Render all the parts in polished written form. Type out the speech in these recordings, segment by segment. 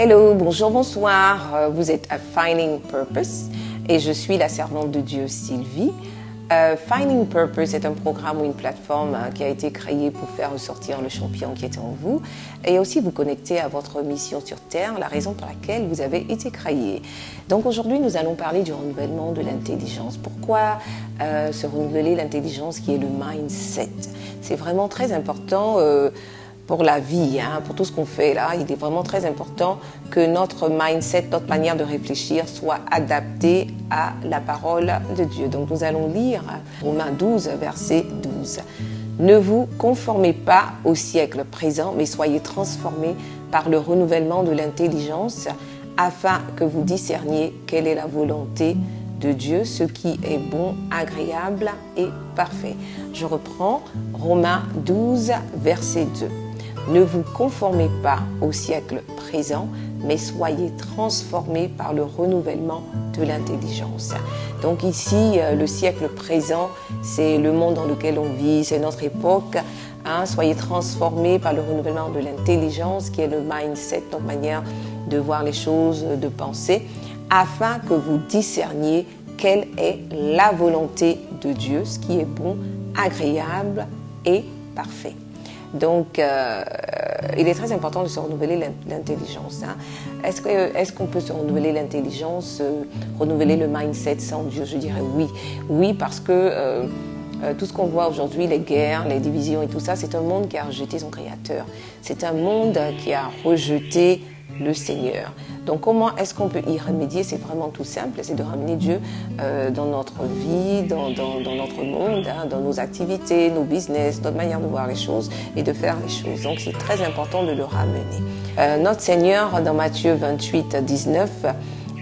Hello, bonjour, bonsoir. Vous êtes à Finding Purpose et je suis la servante de Dieu Sylvie. Finding Purpose est un programme ou une plateforme qui a été créée pour faire ressortir le champion qui est en vous et aussi vous connecter à votre mission sur Terre, la raison pour laquelle vous avez été créé. Donc aujourd'hui, nous allons parler du renouvellement de l'intelligence. Pourquoi se renouveler l'intelligence qui est le mindset? C'est vraiment très important pour la vie, pour tout ce qu'on fait là. Il est vraiment très important que notre mindset, notre manière de réfléchir soit adaptée à la parole de Dieu. Donc nous allons lire Romains 12, verset 12. Ne vous conformez pas au siècle présent, mais soyez transformés par le renouvellement de l'intelligence afin que vous discerniez quelle est la volonté de Dieu, ce qui est bon, agréable et parfait. Je reprends Romains 12, verset 2. Ne vous conformez pas au siècle présent, mais soyez transformés par le renouvellement de l'intelligence. Donc ici, le siècle présent, c'est le monde dans lequel on vit, c'est notre époque. Soyez transformés par le renouvellement de l'intelligence, qui est le mindset, notre manière de voir les choses, de penser, afin que vous discerniez quelle est la volonté de Dieu, ce qui est bon, agréable et parfait. Donc, il est très important de se renouveler l'intelligence. Est-ce qu'on peut se renouveler l'intelligence, renouveler le mindset sans Dieu? Je dirais oui. Oui, parce que tout ce qu'on voit aujourd'hui, les guerres, les divisions et tout ça, c'est un monde qui a rejeté son Créateur. C'est un monde qui a rejeté le Seigneur. Donc comment est-ce qu'on peut y remédier? C'est vraiment tout simple, c'est de ramener Dieu dans notre vie, dans notre monde, dans nos activités, nos business, notre manière de voir les choses et de faire les choses. Donc c'est très important de le ramener. Notre Seigneur, dans Matthieu 28, 19,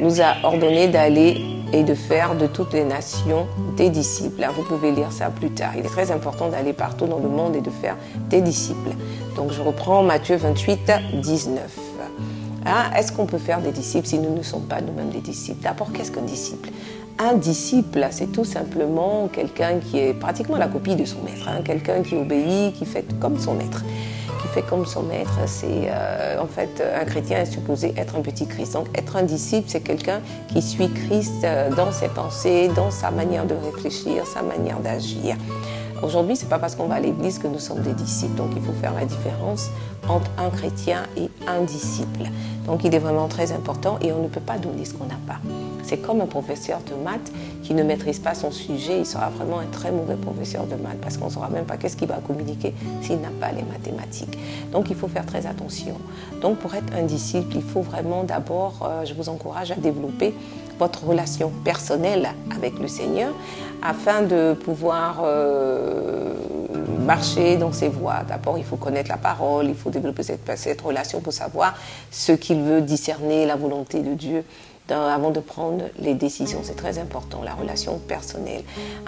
nous a ordonné d'aller et de faire de toutes les nations des disciples. Vous pouvez lire ça plus tard. Il est très important d'aller partout dans le monde et de faire des disciples. Donc je reprends Matthieu 28, 19. Est-ce qu'on peut faire des disciples si nous ne sommes pas nous-mêmes des disciples? D'abord, qu'est-ce qu'un disciple? Un disciple, c'est tout simplement quelqu'un qui est pratiquement la copie de son maître, quelqu'un qui obéit, qui fait comme son maître. Qui fait comme son maître, c'est en fait un chrétien est supposé être un petit Christ. Donc être un disciple, c'est quelqu'un qui suit Christ dans ses pensées, dans sa manière de réfléchir, sa manière d'agir. Aujourd'hui, c'est pas parce qu'on va à l'église que nous sommes des disciples. Donc, il faut faire la différence entre un chrétien et un disciple. Donc, il est vraiment très important et on ne peut pas donner ce qu'on n'a pas. C'est comme un professeur de maths qui ne maîtrise pas son sujet. Il sera vraiment un très mauvais professeur de maths parce qu'on ne saura même pas qu'est-ce qu'il va communiquer s'il n'a pas les mathématiques. Donc, il faut faire très attention. Donc, pour être un disciple, il faut vraiment d'abord, je vous encourage à développer votre relation personnelle avec le Seigneur afin de pouvoir marcher dans ses voies. D'abord, il faut connaître la parole, il faut développer cette relation pour savoir ce qu'il veut, discerner la volonté de Dieu avant de prendre les décisions. C'est très important, la relation personnelle.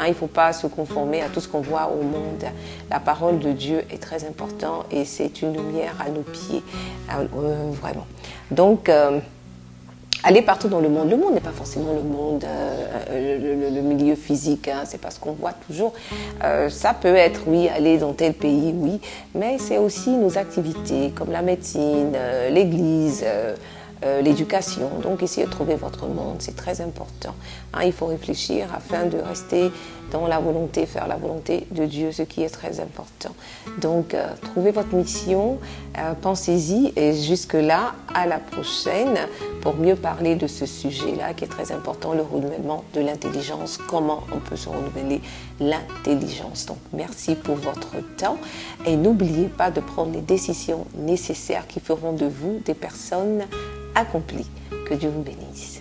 Il ne faut pas se conformer à tout ce qu'on voit au monde. La parole de Dieu est très importante et c'est une lumière à nos pieds. Vraiment. Donc, aller partout dans le monde. Le monde n'est pas forcément le monde, le milieu physique, c'est pas ce qu'on voit toujours. Ça peut être, oui, aller dans tel pays, oui, mais c'est aussi nos activités comme la médecine, l'église, l'éducation. Donc, essayez de trouver votre monde, c'est très important. Il faut réfléchir afin de rester dans la volonté, faire la volonté de Dieu, ce qui est très important. Donc, trouvez votre mission, pensez-y et jusque-là, à la prochaine pour mieux parler de ce sujet-là qui est très important, le renouvellement de l'intelligence, comment on peut se renouveler l'intelligence. Donc, merci pour votre temps et n'oubliez pas de prendre les décisions nécessaires qui feront de vous des personnes accomplies. Que Dieu vous bénisse.